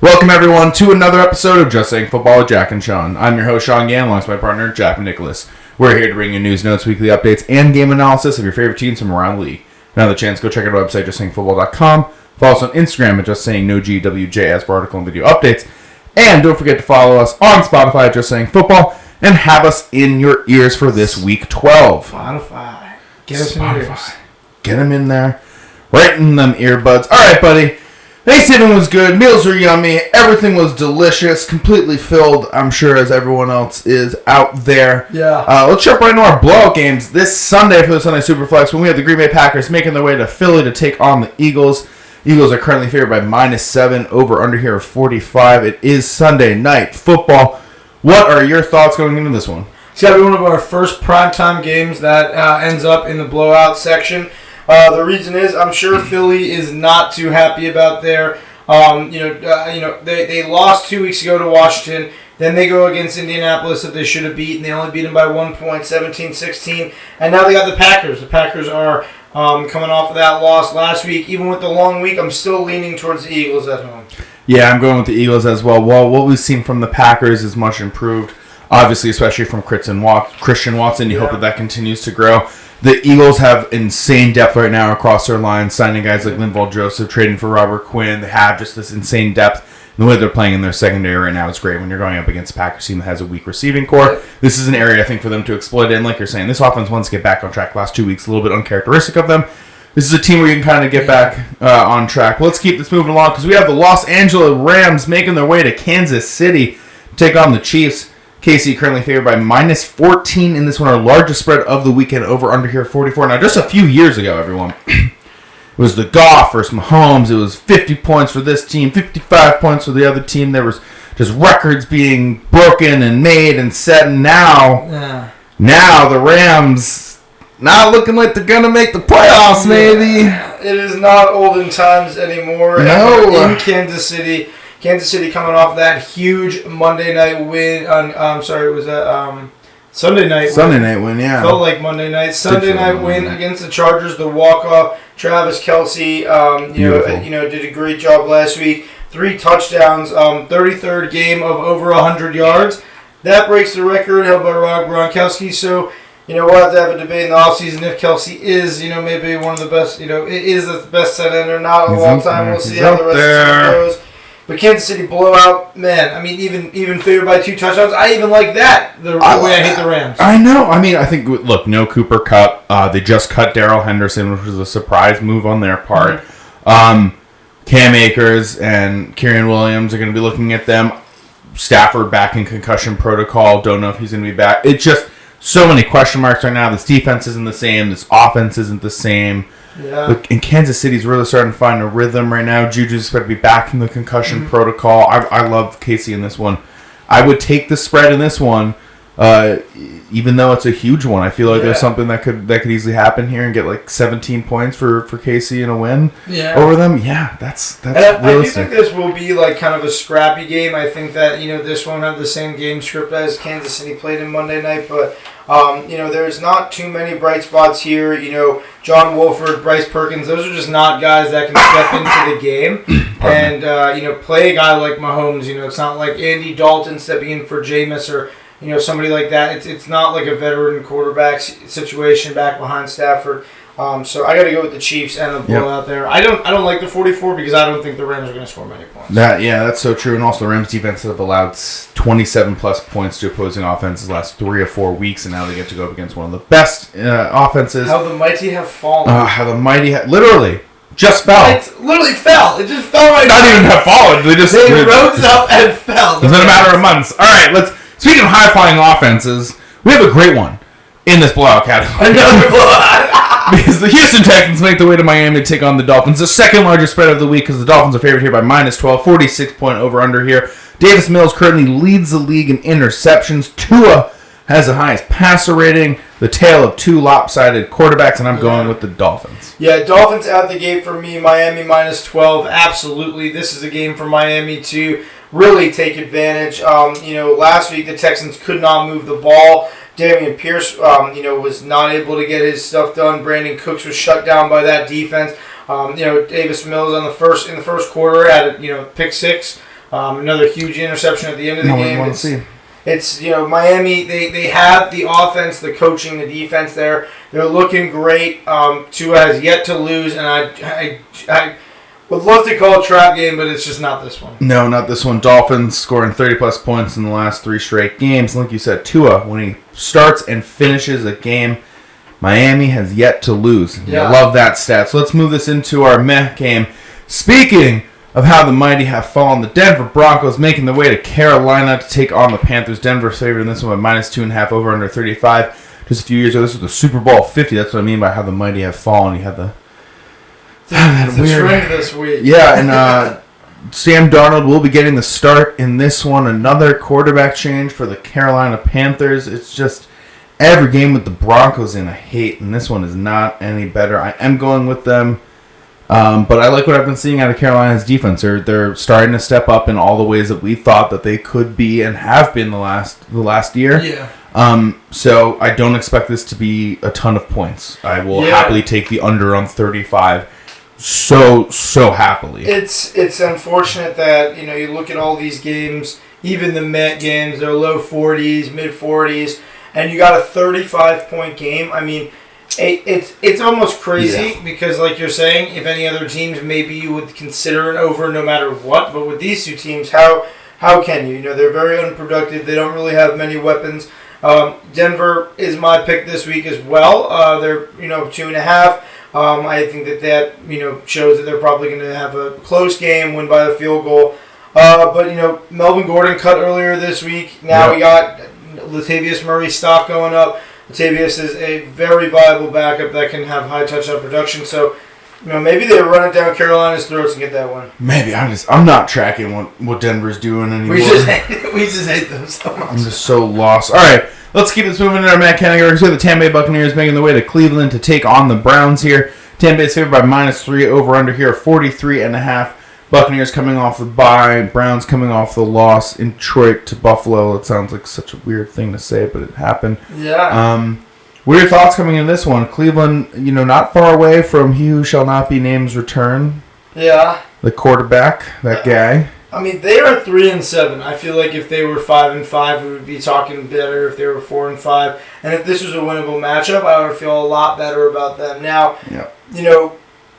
Welcome everyone to another episode of Just Saying Football with Jack and Sean. I'm your host Sean Gann, alongside my partner Jack and Nicholas. We're here to bring you news, notes, weekly updates, and game analysis of your favorite teams from around the league. Another chance, go check out our website, justsayingfootball.com. Follow us on Instagram at justsayingnogwjs for article and video updates. And don't forget to follow us on Spotify at Just Saying Football and have us in your ears for this week 12. Spotify. Get us in your ears. Get them in there. Right in them earbuds. All right, buddy. Thanksgiving was good. Meals were yummy. Everything was delicious. Completely filled, I'm sure, as everyone else is out there. Yeah. Let's jump right into our blowout games this Sunday for the Sunday Superflex when we have the Green Bay Packers making their way to Philly to take on the Eagles. Eagles are currently favored by -7, over under here of 45. It is Sunday night football. What are your thoughts going into this one? It's got to be one of our first primetime games that ends up in the blowout section. The reason is, I'm sure Philly is not too happy about their, they lost 2 weeks ago to Washington. Then they go against Indianapolis that they should have beaten. They only beat them by 1 point, 17-16. And now they got the Packers. The Packers are coming off of that loss last week. Even with the long week, I'm still leaning towards the Eagles at home. Yeah, I'm going with the Eagles as well. Well, what we've seen from the Packers is much improved. Obviously, especially from Christian Watson. You hope that continues to grow. The Eagles have insane depth right now across their line, signing guys like Linval Joseph, trading for Robert Quinn. They have just this insane depth. And the way they're playing in their secondary right now is great when you're going up against a Packers team that has a weak receiving core. This is an area, I think, for them to exploit. And like you're saying, this offense wants to get back on track. Last 2 weeks, a little bit uncharacteristic of them. This is a team where you can kind of get back on track. But let's keep this moving along because we have the Los Angeles Rams making their way to Kansas City to take on the Chiefs. KC currently favored by -14 in this one, our largest spread of the weekend, over under here 44. Now, just a few years ago, everyone, it was the Goff versus Mahomes. It was 50 points for this team, 55 points for the other team. There was just records being broken and made and set. And now the Rams not looking like they're going to make the playoffs, maybe. It is not olden times anymore. No. In Kansas City. Kansas City coming off that huge Monday night win Sunday night win, yeah. Felt like Monday night. Sunday night win against the Chargers, the walk-off. Travis Kelce, did a great job last week. 3 touchdowns, 33rd game of over 100 yards. That breaks the record held by Rob Gronkowski. So, we'll have to have a debate in the offseason if Kelce is, maybe one of the best, is the best tight end or not of all time. We'll see how the rest of the season goes. But Kansas City blowout, man. I mean, even favored by 2 touchdowns. I even like that. The way I hate the Rams. I know. I mean, I think no Cooper Kupp. They just cut Darrell Henderson, which was a surprise move on their part. Cam Akers and Kyren Williams are going to be looking at them. Stafford back in concussion protocol. Don't know if he's going to be back. It's just so many question marks right now. This defense isn't the same. This offense isn't the same. Yeah. And Kansas City's really starting to find a rhythm right now. Juju's supposed to be back from the concussion protocol. I love Casey in this one. I would take the spread in this one, even though it's a huge one. I feel like there's something that could easily happen here and get like 17 points for Casey in a win over them. Yeah, that's realistic. I do think this will be like kind of a scrappy game. I think that this won't have the same game script as Kansas City played in Monday night, but there's not too many bright spots here. John Wolford, Bryce Perkins, those are just not guys that can step into the game and, play a guy like Mahomes. It's not like Andy Dalton stepping in for Jameis or, somebody like that. It's not like a veteran quarterback situation back behind Stafford. So I got to go with the Chiefs and the blowout there. I don't like the 44 because I don't think the Rams are going to score many points. That's so true. And also the Rams defense have allowed 27-plus points to opposing offenses the last 3 or 4 weeks, and now they get to go up against one of the best offenses. How the mighty have fallen. Literally just fell. It literally fell. It just fell right Not now. even have fallen. They rose up and fell. Within a matter of months. All right, speaking of high-flying offenses, we have a great one in this blowout category. Another blowout. Because the Houston Texans make their way to Miami to take on the Dolphins. The second largest spread of the week because the Dolphins are favored here by -12, 46-point over-under here. Davis Mills currently leads the league in interceptions. Tua has the highest passer rating. The tale of 2 lopsided quarterbacks, and I'm going with the Dolphins. Yeah, Dolphins out the gate for me. Miami -12. Absolutely. This is a game for Miami to really take advantage. Last week the Texans could not move the ball. Damian Pierce, was not able to get his stuff done. Brandon Cooks was shut down by that defense. Davis Mills in the first quarter had a pick 6. Another huge interception at the end of the game. We want to see. It's, Miami, they have the offense, the coaching, the defense there. They're looking great. Tua has yet to lose, and I would love to call it a trap game, but it's just not this one. No, not this one. Dolphins scoring 30-plus points in the last 3 straight games. Like you said, Tua, when he starts and finishes a game, Miami has yet to lose. Yeah. I love that stat. So let's move this into our meh game. Speaking of how the mighty have fallen, the Denver Broncos making their way to Carolina to take on the Panthers. Denver's favored in this one by -2.5 over under 35. Just a few years ago, this was the Super Bowl 50. That's what I mean by how the mighty have fallen. You had the it's weird a trend this week. Yeah, and Sam Darnold will be getting the start in this one. Another quarterback change for the Carolina Panthers. It's just every game with the Broncos in I hate, and this one is not any better. I am going with them. But I like what I've been seeing out of Carolina's defense. They're starting to step up in all the ways that we thought that they could be and have been the last year. Yeah. So I don't expect this to be a ton of points. I will happily take the under on 35. So happily. It's unfortunate that you look at all these games, even the Met games, they're low 40s, mid 40s, and you got a 35-point game. I mean, it's almost crazy because, like you're saying, if any other teams, maybe you would consider an over no matter what. But with these two teams, how can you? They're very unproductive. They don't really have many weapons. Denver is my pick this week as well. They're 2.5. I think that shows that they're probably going to have a close game, win by a field goal. But Melvin Gordon cut earlier this week. Now we got Latavius Murray's stock going up. Latavius is a very viable backup that can have high touchdown production. So, maybe they run it down Carolina's throats and get that one. Maybe. I'm not tracking what Denver's doing anymore. We just hate them so much. I'm just so lost. All right, let's keep this moving in our Matt category. We have the Tampa Bay Buccaneers making their way to Cleveland to take on the Browns here. Tampa Bay's favored by -3 over under here, 43.5. Buccaneers coming off the bye, Browns coming off the loss in Detroit to Buffalo. It sounds like such a weird thing to say, but it happened. Yeah. What are your thoughts coming in this one? Cleveland, not far away from he who shall not be named's return. Yeah. The quarterback, that guy. I mean, they are 3-7. I feel like if they were 5-5, we would be talking better. If they were 4-5, and if this was a winnable matchup, I would feel a lot better about them. Now,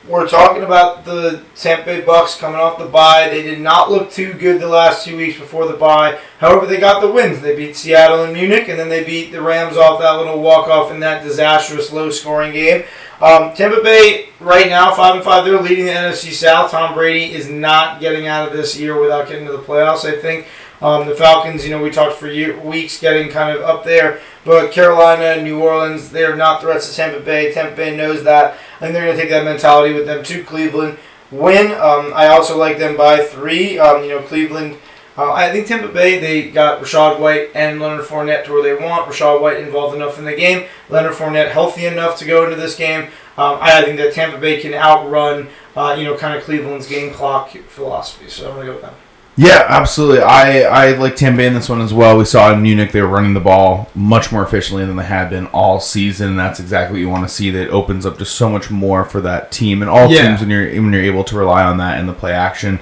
we're talking about the Tampa Bay Bucks coming off the bye. They did not look too good the last 2 weeks before the bye. However, they got the wins. They beat Seattle and Munich, and then they beat the Rams off that little walk-off in that disastrous low-scoring game. Tampa Bay, right now, 5-5, they're leading the NFC South. Tom Brady is not getting out of this year without getting to the playoffs, I think. The Falcons, we talked for weeks getting kind of up there. But Carolina, New Orleans, they are not threats to Tampa Bay. Tampa Bay knows that. I think they're going to take that mentality with them to Cleveland. Win. I also like them by 3. Cleveland, I think Tampa Bay, they got Rachaad White and Leonard Fournette to where they want. Rachaad White involved enough in the game. Leonard Fournette healthy enough to go into this game. I think that Tampa Bay can outrun, kind of Cleveland's game clock philosophy. So I'm going to go with them. Yeah, absolutely. I like Tampa Bay in this one as well. We saw in Munich they were running the ball much more efficiently than they had been all season. And that's exactly what you want to see. That opens up just so much more for that team and all teams when you're able to rely on that in the play action.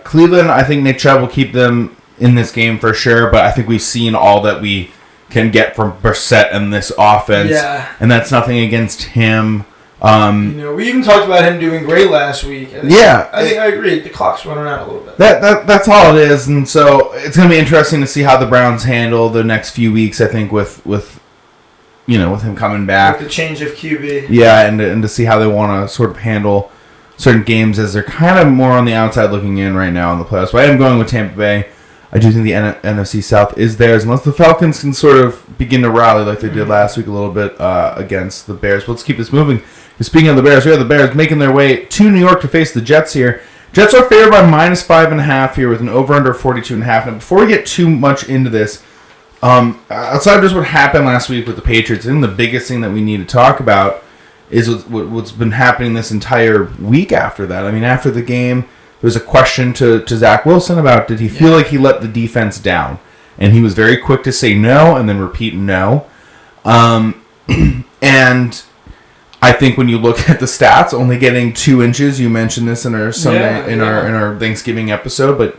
Cleveland, I think Nick Chubb will keep them in this game for sure. But I think we've seen all that we can get from Brissett in this offense, and that's nothing against him. We even talked about him doing great last week. I think I agree. The clock's running out a little bit. That's all it is, and so it's going to be interesting to see how the Browns handle the next few weeks. I think with him coming back, with the change of QB. Yeah, and to see how they want to sort of handle certain games as they're kind of more on the outside looking in right now in the playoffs. But I am going with Tampa Bay. I do think the NFC South is theirs, unless the Falcons can sort of begin to rally like they did last week a little bit against the Bears. But let's keep this moving. Speaking of the Bears, we have the Bears making their way to New York to face the Jets here. Jets are favored by -5.5 here with an over-under 42.5. Now, before we get too much into this, outside of just what happened last week with the Patriots, I think the biggest thing that we need to talk about is what's been happening this entire week after that. I mean, after the game, there was a question to Zach Wilson about did he feel like he let the defense down? And he was very quick to say no and then repeat no. And I think when you look at the stats, only getting 2 inches. You mentioned this in our Sunday our Thanksgiving episode, but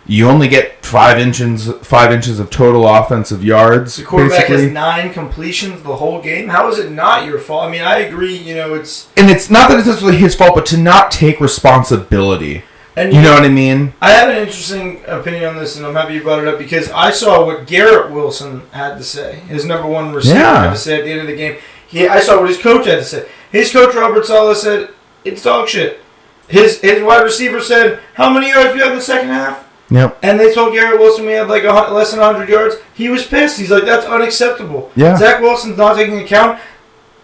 You only get 5 inches of total offensive yards. The quarterback basically. has 9 completions the whole game. How is it not your fault? I mean, I agree. It's not that it's necessarily his fault, but to not take responsibility. And you know what I mean? I have an interesting opinion on this, and I'm happy you brought it up because I saw what Garrett Wilson had to say. His number one receiver had to say at the end of the game. I saw what his coach had to say. His coach, Robert Saleh, said, it's dog shit. His wide receiver said, how many yards do you have in the second half? Yep. And they told Garrett Wilson we had like less than 100 yards. He was pissed. He's like, that's unacceptable. Yeah. Zach Wilson's not taking account.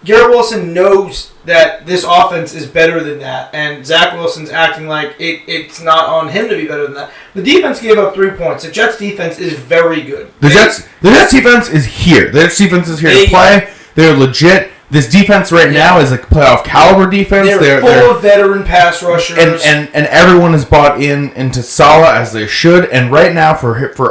Garrett Wilson knows that this offense is better than that, and Zach Wilson's acting like it's not on him to be better than that. The defense gave up 3 points. The Jets' defense is very good. The Jets' defense is here. The Jets' defense is here to play. They're legit. This defense now is like playoff caliber defense. They're full of veteran pass rushers, and everyone is bought into Saleh as they should. And right now,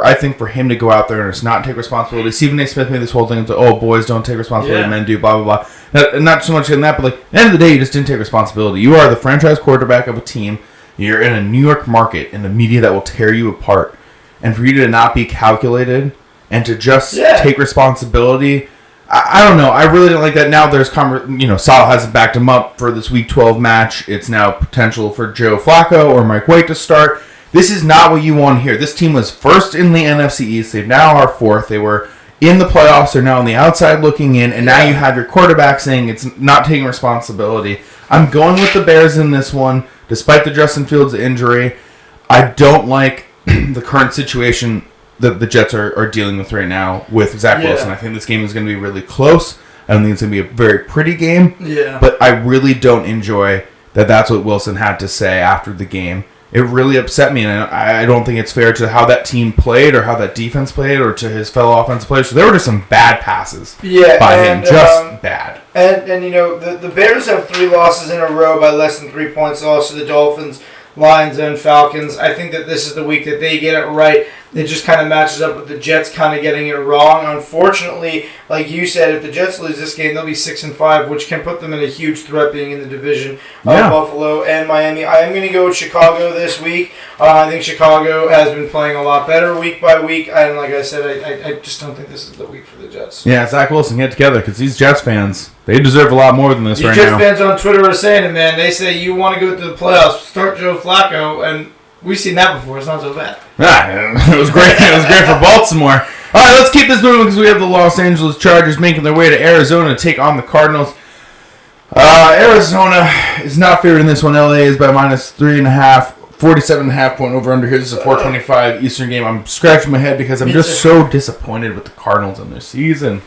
I think for him to go out there and just not take responsibility. Stephen A. Smith made this whole thing of boys don't take responsibility, men do, blah blah blah. Not so much in that, but like at the end of the day, you just didn't take responsibility. You are the franchise quarterback of a team. You're in a New York market in the media that will tear you apart, and for you to not be calculated and to just take responsibility. I don't know. I really don't like that. Now there's Saleh hasn't backed him up for this Week 12 match. It's now potential for Joe Flacco or Mike White to start. This is not what you want here. This team was first in the NFC East. They now are fourth. They were in the playoffs. They're now on the outside looking in. And now you have your quarterback saying it's not taking responsibility. I'm going with the Bears in this one, despite the Justin Fields injury. I don't like the current situation that the Jets are dealing with right now with Zach Wilson. I think this game is going to be really close. I don't think it's going to be a very pretty game. Yeah. But I really don't enjoy that that's what Wilson had to say after the game. It really upset me, and I don't think it's fair to how that team played or how that defense played or to his fellow offensive players. So there were just some bad passes by him. Just bad. And the Bears have 3 losses in a row by less than 3 points lost to the Dolphins, Lions, and Falcons. I think that this is the week that they get it right. It just kind of matches up with the Jets kind of getting it wrong. Unfortunately, like you said, if the Jets lose this game, they'll be 6-5, which can put them in a huge threat being in the division of Buffalo and Miami. I am going to go with Chicago this week. I think Chicago has been playing a lot better week by week. And like I said, I just don't think this is the week for the Jets. Yeah, Zach Wilson, get together because these Jets fans, they deserve a lot more than this these right Jets now. Jets fans on Twitter are saying it, man. They say you want to go to the playoffs, start Joe Flacco, and we've seen that before. It's not so bad. It was great. It was great for Baltimore. All right, let's keep this moving because we have the Los Angeles Chargers making their way to Arizona to take on the Cardinals. Arizona is not favored in this one. LA is by -3.5. 47.5 point over under here. This is a 4:25 Eastern game. I'm scratching my head because I'm just so disappointed with the Cardinals in their season.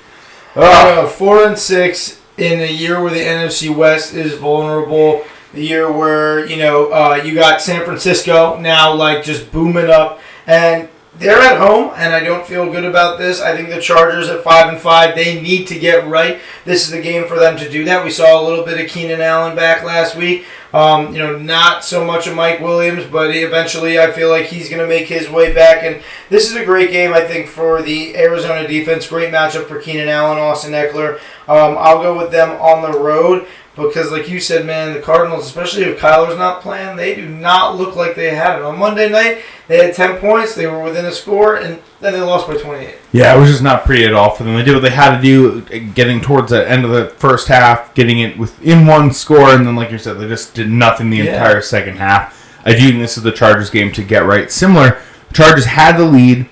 4-6 in a year where the NFC West is vulnerable. The year where you got San Francisco now like just booming up, and they're at home, and I don't feel good about this. I think the Chargers at 5-5, they need to get right. This is the game for them to do that. We saw a little bit of Keenan Allen back last week. Not so much of Mike Williams, but eventually I feel like he's going to make his way back. And this is a great game, I think, for the Arizona defense. Great matchup for Keenan Allen, Austin Eckler. I'll go with them on the road. Because, like you said, man, the Cardinals, especially if Kyler's not playing, they do not look like they had it. On Monday night, they had 10 points. They were within a score, and then they lost by 28. Yeah, it was just not pretty at all for them. They did what they had to do, getting towards the end of the first half, getting it within one score, and then, like you said, they just did nothing the entire second half. I do think this is the Chargers game to get right. Similar, Chargers had the lead.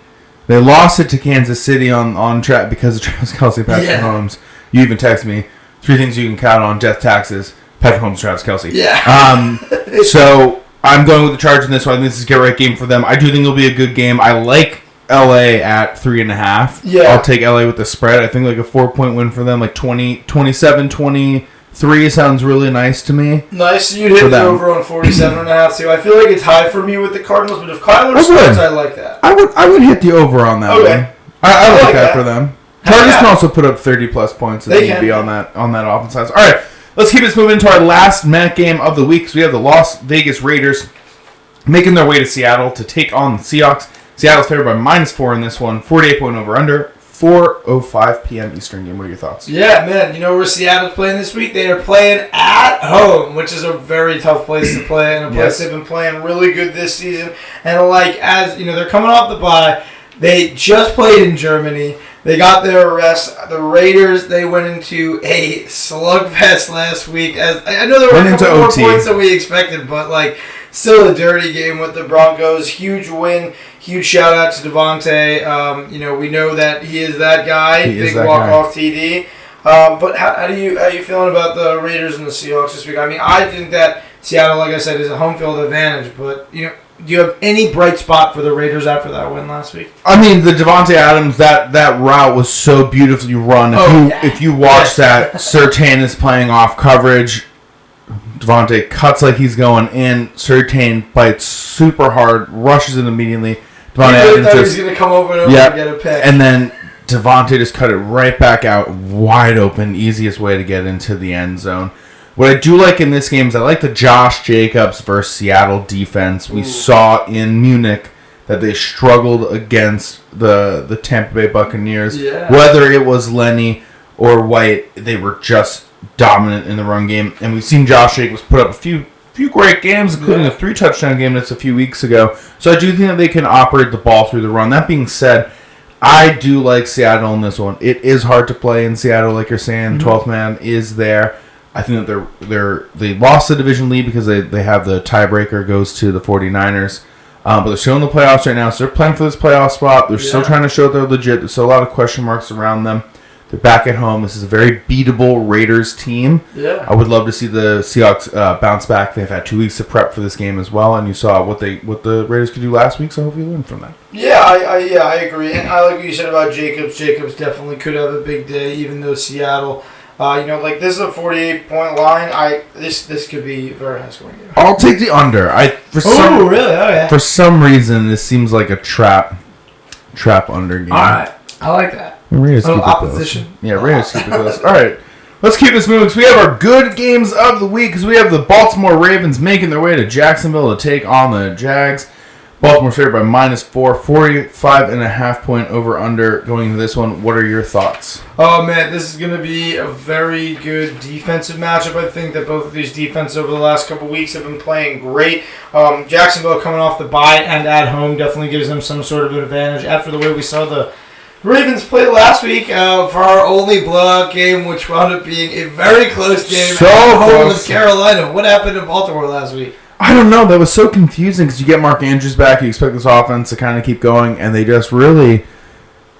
They lost it to Kansas City on track because of Travis Kelce, Patrick Mahomes. You even texted me. 3 things you can count on: death, taxes, Patrick Mahomes, Travis Kelce. Yeah. So I'm going with the Chargers in this one. This is a get right game for them. I do think it'll be a good game. I like LA at 3.5. Yeah. I'll take LA with the spread. I think like a 4-point win for them, like 27-23 sounds really nice to me. Nice. You'd hit the over on 47.5 too. I feel like it's high for me with the Cardinals, but if Kyler starts, I like that. I would hit the over on that one. I like that for them. Chargers can also put up 30-plus points if need be on that offense side. All right, let's keep this moving to our last MAC game of the week. So we have the Las Vegas Raiders making their way to Seattle to take on the Seahawks. Seattle's favored by -4 in this one. 48 point over under. 4:05 p.m. Eastern game. What are your thoughts? Yeah, man. You know where Seattle's playing this week? They are playing at home, which is a very tough place to play, and a place they've been playing really good this season. And like, as you know, they're coming off the bye. They just played in Germany. They got their rest. The Raiders, they went into a slugfest last week. As I know there were a couple more points than we expected, but like still a dirty game with the Broncos. Huge win. Huge shout out to Devontae. You know, we know that he is that guy. Big walk off TD. But how are you feeling about the Raiders and the Seahawks this week? I mean, I think that Seattle, like I said, is a home field advantage. But you know, do you have any bright spot for the Raiders after that win last week? I mean, the Devontae Adams, that route was so beautifully run. If you watch that, Surtain is playing off coverage. Devontae cuts like he's going in. Surtain bites super hard, rushes it immediately. Devontae Adams thought he was going to come over and get a pick. And then Devontae just cut it right back out, wide open, easiest way to get into the end zone. What I do like in this game is I like the Josh Jacobs versus Seattle defense. We saw in Munich that they struggled against the Tampa Bay Buccaneers. Yeah. Whether it was Lenny or White, they were just dominant in the run game. And we've seen Josh Jacobs put up a few great games, including a 3-touchdown game that's a few weeks ago. So I do think that they can operate the ball through the run. That being said, I do like Seattle in this one. It is hard to play in Seattle, like you're saying. 12th man is there. I think that they lost the division lead because they have the tiebreaker goes to the 49ers. But they're still in the playoffs right now, so they're playing for this playoff spot. They're still trying to show they're legit. There's still a lot of question marks around them. They're back at home. This is a very beatable Raiders team. Yeah. I would love to see the Seahawks bounce back. They've had 2 weeks to prep for this game as well, and you saw what the Raiders could do last week, so hopefully you learn from that. Yeah, I agree. And I like what you said about Jacobs. Jacobs definitely could have a big day, even though Seattle... you know, like this is a 48-point line. This could be a very high-scoring game. I'll take the under. Really? Oh, yeah. For some reason, this seems like a trap under game. All right, I like that. Raiders keep opposition. It close. Yeah, Raiders keep it close. All right, let's keep this moving. So we have our good games of the week because we have the Baltimore Ravens making their way to Jacksonville to take on the Jags. Baltimore's favored by -4, 45.5 point over/under going into this one. What are your thoughts? Oh, man, this is going to be a very good defensive matchup. I think that both of these defenses over the last couple weeks have been playing great. Jacksonville coming off the bye and at home definitely gives them some sort of advantage after the way we saw the Ravens play last week for our only blowout game, which wound up being a very close game at home with Carolina. What happened in Baltimore last week? I don't know. That was so confusing because you get Mark Andrews back. You expect this offense to kind of keep going, and they just really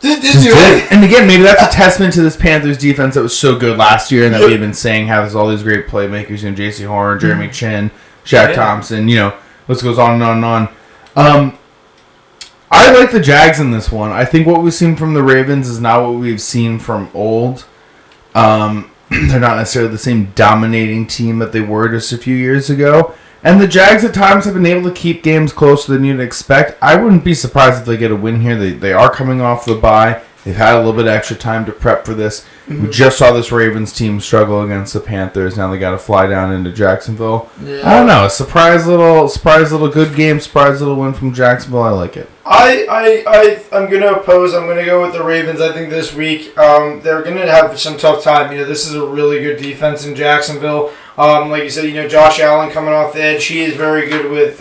just did. And again, maybe that's a testament to this Panthers defense that was so good last year and that we had been saying has all these great playmakers, J.C. Horn, Jeremy Chin, Shaq Thompson, list goes on and on and on. I like the Jags in this one. I think what we've seen from the Ravens is not what we've seen from old. They're not necessarily the same dominating team that they were just a few years ago. And the Jags at times have been able to keep games closer than you'd expect. I wouldn't be surprised if they get a win here. They are coming off the bye. They've had a little bit of extra time to prep for this. We just saw this Ravens team struggle against the Panthers. Now they got to fly down into Jacksonville. Yeah. I don't know. A surprise little good game. Surprise little win from Jacksonville. I like it. I'm going to oppose. I'm going to go with the Ravens. I think this week they're going to have some tough time. This is a really good defense in Jacksonville. Like you said, Josh Allen coming off the edge. He is very good with,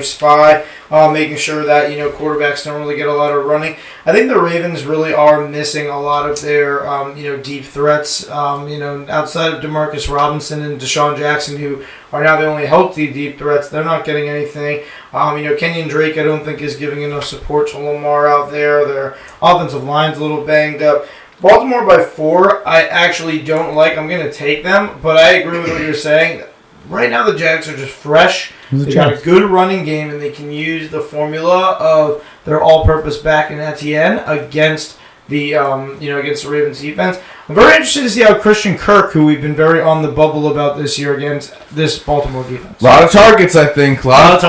spy, making sure that, quarterbacks don't really get a lot of running. I think the Ravens really are missing a lot of their, deep threats, outside of Demarcus Robinson and Deshaun Jackson, who are now the only healthy deep threats. They're not getting anything. Kenyon Drake, I don't think, is giving enough support to Lamar out there. Their offensive line's a little banged up. Baltimore by 4, I actually don't like. I'm going to take them, but I agree with what you're saying. Right now, the Jags are just fresh. They got a good running game, and they can use the formula of their all-purpose back in Etienne against the against the Ravens defense. I'm very interested to see how Christian Kirk, who we've been very on the bubble about this year against this Baltimore defense. A lot of targets, I think. A lot of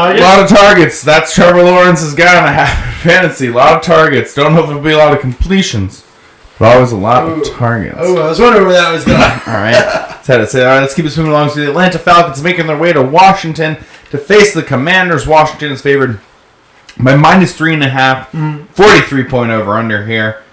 targets. That's Trevor Lawrence's guy on a fantasy. A lot of targets. Don't know if there'll be a lot of completions. But always a lot of targets. Oh, I was wondering where that was going. All right. Let's keep this moving along. So the Atlanta Falcons making their way to Washington to face the Commanders. Washington is favored by -3.5. 43 point over under here.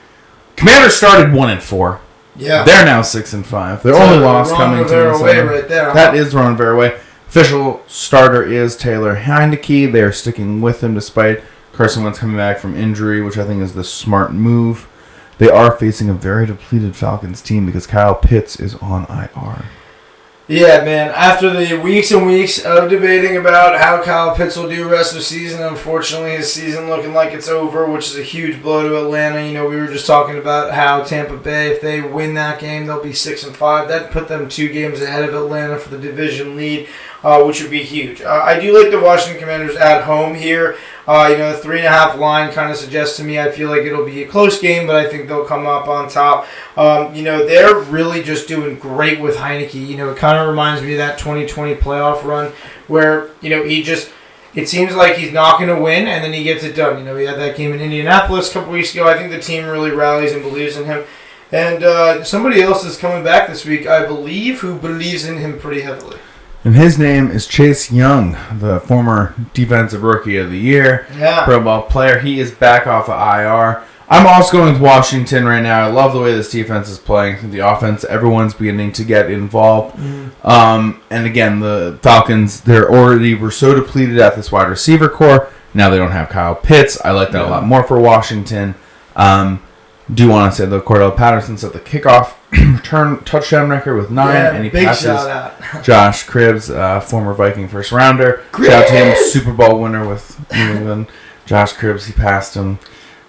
Commanders started 1-4. Yeah. They're now 6-5. Their only loss coming to Ron Rivera way right there. That is Ron Rivera way. Official starter is Taylor Heineke. They are sticking with him despite Carson Wentz coming back from injury, which I think is the smart move. They are facing a very depleted Falcons team because Kyle Pitts is on IR. Yeah, man. After the weeks and weeks of debating about how Kyle Pitts will do the rest of the season, unfortunately his season looking like it's over, which is a huge blow to Atlanta. You know, we were just talking about how Tampa Bay, if they win that game, they'll be 6-5. That'd put them 2 games ahead of Atlanta for the division lead, which would be huge. I do like the Washington Commanders at home here. The 3.5 line kind of suggests to me I feel like it'll be a close game, but I think they'll come up on top. They're really just doing great with Heineke. It kind of reminds me of that 2020 playoff run where, it seems like he's not going to win, and then he gets it done. He had that game in Indianapolis a couple weeks ago. I think the team really rallies and believes in him. And somebody else is coming back this week, I believe, who believes in him pretty heavily. And his name is Chase Young, the former Defensive Rookie of the Year, Pro Bowl player. He is back off of IR. I'm also going with Washington right now. I love the way this defense is playing. The offense, everyone's beginning to get involved. And again, the Falcons, were so depleted at this wide receiver core. Now they don't have Kyle Pitts. I like that a lot more for Washington. Do want to say the Cordell Patterson set the kickoff return touchdown record with 9, and he passes Josh Cribbs, former Viking first rounder. Shout out to him, Super Bowl winner with New England. Josh Cribbs, he passed him.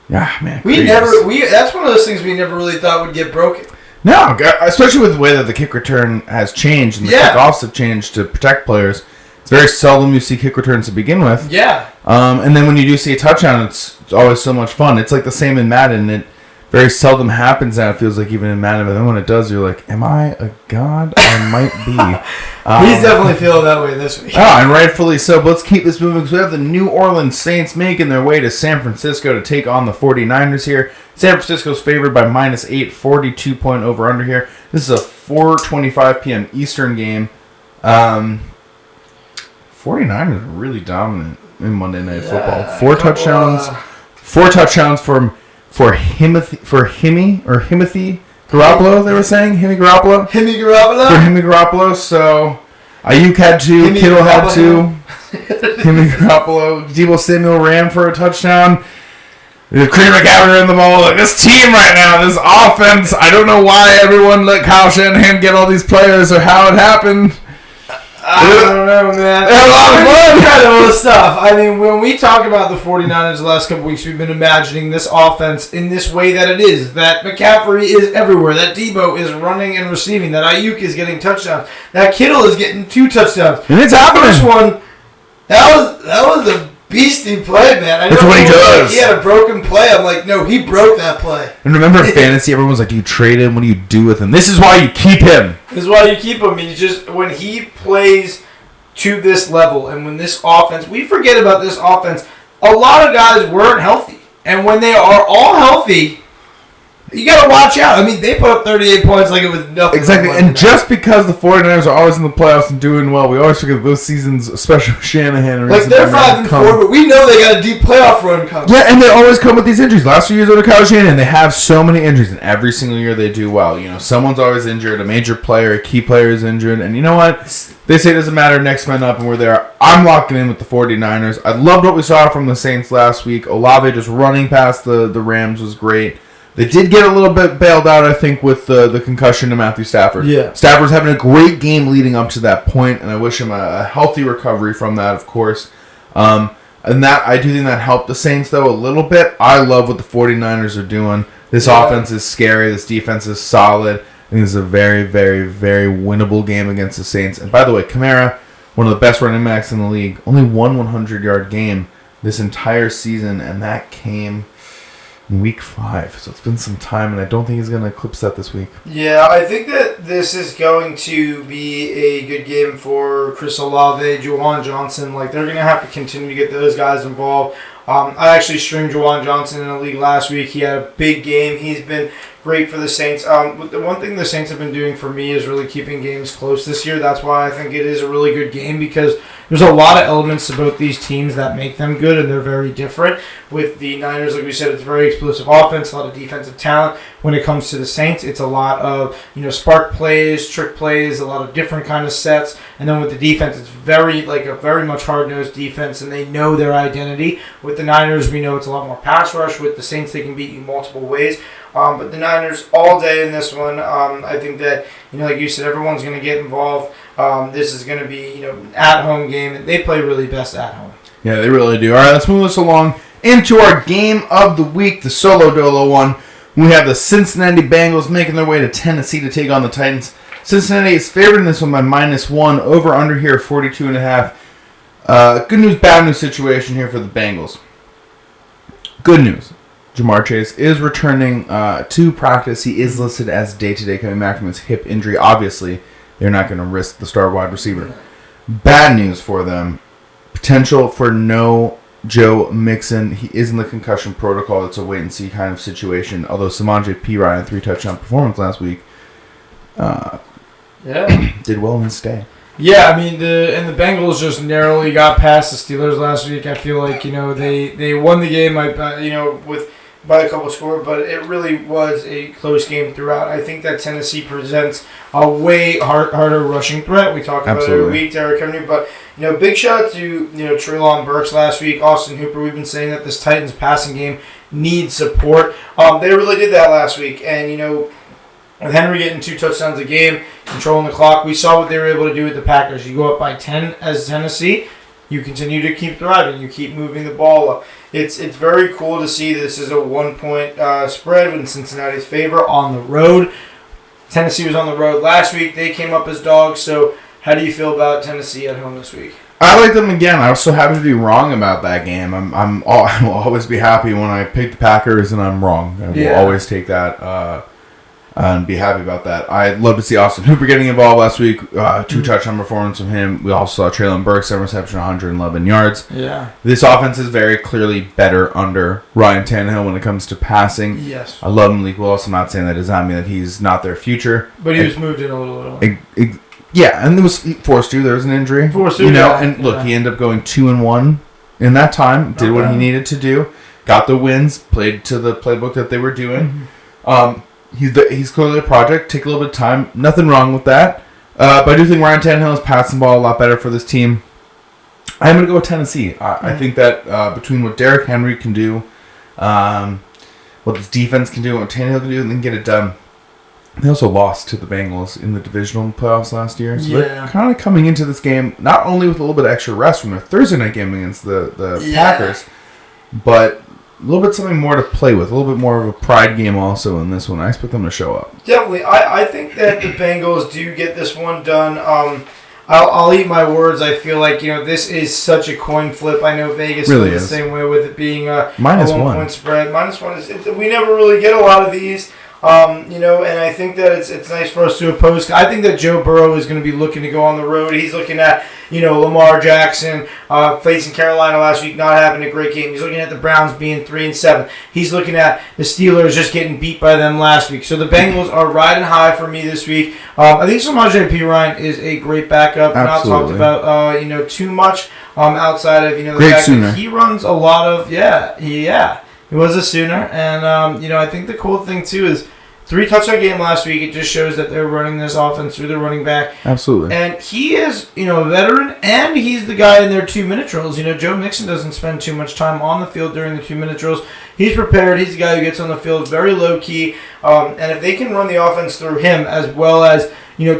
Yeah, man. That's one of those things we never really thought would get broken. No, especially with the way that the kick return has changed and the kickoffs have changed to protect players. It's very seldom you see kick returns to begin with. Yeah. And then when you do see a touchdown, it's always so much fun. It's like the same in Madden. It very seldom happens now, it feels like, even in Madden. But then when it does, you're like, am I a god? I might be. He's definitely feeling that way this week. Oh, and rightfully so. But let's keep this moving because we have the New Orleans Saints making their way to San Francisco to take on the 49ers here. San Francisco's favored by -8, 42-point over-under here. This is a 4:25 p.m. Eastern game. 49ers are really dominant in Monday Night Football. Four touchdowns for Himothy Garoppolo, they were saying? Himmy Garoppolo? For Himmy Garoppolo, so Ayuk had 2, Kittle had 2. Himmy Garoppolo. Deebo Samuel ran for a touchdown. Creed McCaffrey in the ball. Like, this team right now, this offense, I don't know why everyone let Kyle Shanahan get all these players or how it happened. I don't know, man. They had a lot of fun. Incredible stuff. I mean, when we talk about the 49ers the last couple weeks, we've been imagining this offense in this way that it is. That McCaffrey is everywhere. That Deebo is running and receiving. That Ayuk is getting touchdowns. That Kittle is getting 2 touchdowns. And it's happening. The first one, that was a beastie play, man. That's what he does. He had a broken play. I'm like, no, he broke that play. And remember in fantasy, everyone was like, do you trade him? What do you do with him? This is why you keep him. This is why you keep him. When he plays to this level and when this offense, we forget about this offense, a lot of guys weren't healthy. And when they are all healthy, you got to watch out. I mean, they put up 38 points like it was nothing. Exactly. And just because the 49ers are always in the playoffs and doing well, we always forget those seasons, especially with Shanahan. Like, they're 5-4, but we know they got a deep playoff run coming. Yeah, and they always come with these injuries. Last few years under Kyle Shanahan, they have so many injuries, and every single year they do well. Someone's always injured, a major player, a key player is injured, and you know what? They say it doesn't matter, next man up, and we're there. I'm locking in with the 49ers. I loved what we saw from the Saints last week. Olave just running past the Rams was great. They did get a little bit bailed out, I think, with the concussion to Matthew Stafford. Yeah. Stafford's having a great game leading up to that point, and I wish him a healthy recovery from that, of course. And that I do think that helped the Saints, though, a little bit. I love what the 49ers are doing. This offense is scary. This defense is solid. I think this is a very, very, very winnable game against the Saints. And by the way, Kamara, one of the best running backs in the league, only one 100-yard game this entire season, and that came Week 5, so it's been some time, and I don't think he's going to eclipse that this week. Yeah, I think that this is going to be a good game for Chris Olave, Juwan Johnson. Like, they're going to have to continue to get those guys involved. I actually streamed Juwan Johnson in a league last week. He had a big game. He's been great for the Saints. The one thing the Saints have been doing for me is really keeping games close this year. That's why I think it is a really good game, because there's a lot of elements to both these teams that make them good, and they're very different. With the Niners, like we said, it's a very explosive offense, a lot of defensive talent. When it comes to the Saints, it's a lot of spark plays, trick plays, a lot of different kind of sets. And then with the defense, it's very much hard-nosed defense, and they know their identity. With the Niners, we know it's a lot more pass rush. With the Saints, they can beat you multiple ways. But the Niners all day in this one. I think that like you said, everyone's going to get involved. This is going to be at-home game. They play really best at home. Yeah, they really do. All right, let's move this along into our game of the week, the solo dolo one. We have the Cincinnati Bengals making their way to Tennessee to take on the Titans. Cincinnati is favored in this one by -1. Over under here 42.5. Good news, bad news situation here for the Bengals. Good news. Jamar Chase is returning to practice. He is listed as day-to-day coming back from his hip injury. Obviously, they're not going to risk the star wide receiver. Bad news for them. Potential for no Joe Mixon. He is in the concussion protocol. It's a wait-and-see kind of situation. Although Samaje Perine, 3-touchdown performance last week, did well in his stay. Yeah, I mean, the Bengals just narrowly got past the Steelers last week. I feel like they won the game by a couple scores, but it really was a close game throughout. I think that Tennessee presents a way harder rushing threat. We talk about it every week, Derrick Henry, but big shout out to Treylon Burks last week, Austin Hooper. We've been saying that this Titans passing game needs support. They really did that last week, and with Henry getting 2 touchdowns a game, controlling the clock, we saw what they were able to do with the Packers. You go up by 10 as Tennessee, you continue to keep thriving. You keep moving the ball up. It's very cool to see this is a 1-point spread in Cincinnati's favor on the road. Tennessee was on the road last week. They came up as dogs. So how do you feel about Tennessee at home this week? I like them again. I was so happy to be wrong about that game. I will always be happy when I pick the Packers and I'm wrong. I will always take that and be happy about that. I'd love to see Austin Hooper getting involved last week. 2 touchdown performance from him. We also saw Treylon Burks, 7 reception, 111 yards. Yeah. This offense is very clearly better under Ryan Tannehill when it comes to passing. Yes. I love Malik Willis. I'm not saying that does not mean that he's not their future. But he was moved in a little. Yeah, and it was forced to. There was an injury. Forced to, he ended up going 2-1 in that time. Did what he needed to do. Got the wins. Played to the playbook that they were doing. He's clearly a project. Take a little bit of time. Nothing wrong with that. But I do think Ryan Tannehill is passing the ball a lot better for this team. I'm going to go with Tennessee. I think that between what Derrick Henry can do, what this defense can do, what Tannehill can do, and then get it done. They also lost to the Bengals in the divisional playoffs last year. So they're kind of coming into this game not only with a little bit of extra rest from their Thursday night game against the Packers, but a little bit something more to play with, a little bit more of a pride game also in this one. I expect them to show up. Definitely. I think that the Bengals do get this one done. I'll eat my words. I feel like, this is such a coin flip. I know Vegas really feels the same way with it being a -1 spread. -1 is, we never really get a lot of these. And I think that it's nice for us to oppose. I think that Joe Burrow is going to be looking to go on the road. He's looking at, Lamar Jackson facing Carolina last week, not having a great game. He's looking at the Browns being 3-7. He's looking at the Steelers just getting beat by them last week. So the Bengals are riding high for me this week. I think Samaje Perine is a great backup. Absolutely. Not talked about, too much outside of, the great fact Sooner. that he runs a lot of, He was a Sooner, and I think the cool thing too is 3 touchdown game last week. It just shows that they're running this offense through the running back. Absolutely. And he is, a veteran, and he's the guy in their 2-minute drills. Joe Mixon doesn't spend too much time on the field during the 2-minute drills. He's prepared. He's the guy who gets on the field, very low key. And if they can run the offense through him, as well as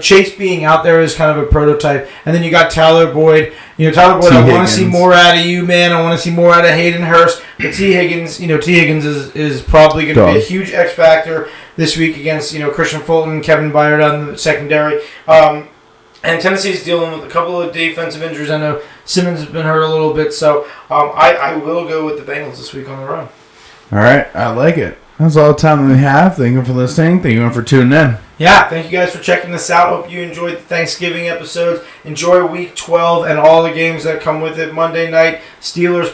Chase being out there as kind of a prototype, and then you got Tyler Boyd. Tyler Boyd, I want to see more out of you, man. I want to see more out of Hayden Hurst. But T. Higgins, is probably going to be a huge X factor this week against Christian Fulton, Kevin Byard on the secondary. And Tennessee's dealing with a couple of defensive injuries. I know Simmons has been hurt a little bit, so I will go with the Bengals this week on the road. All right, I like it. That's all the time that we have. Thank you for listening. Thank you for tuning in. Yeah, thank you guys for checking this out. Hope you enjoyed the Thanksgiving episodes. Enjoy Week 12 and all the games that come with it. Monday night, Steelers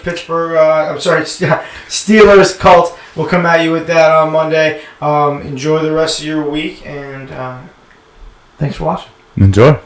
Colts. We'll come at you with that on Monday. Enjoy the rest of your week, and thanks for watching. Enjoy.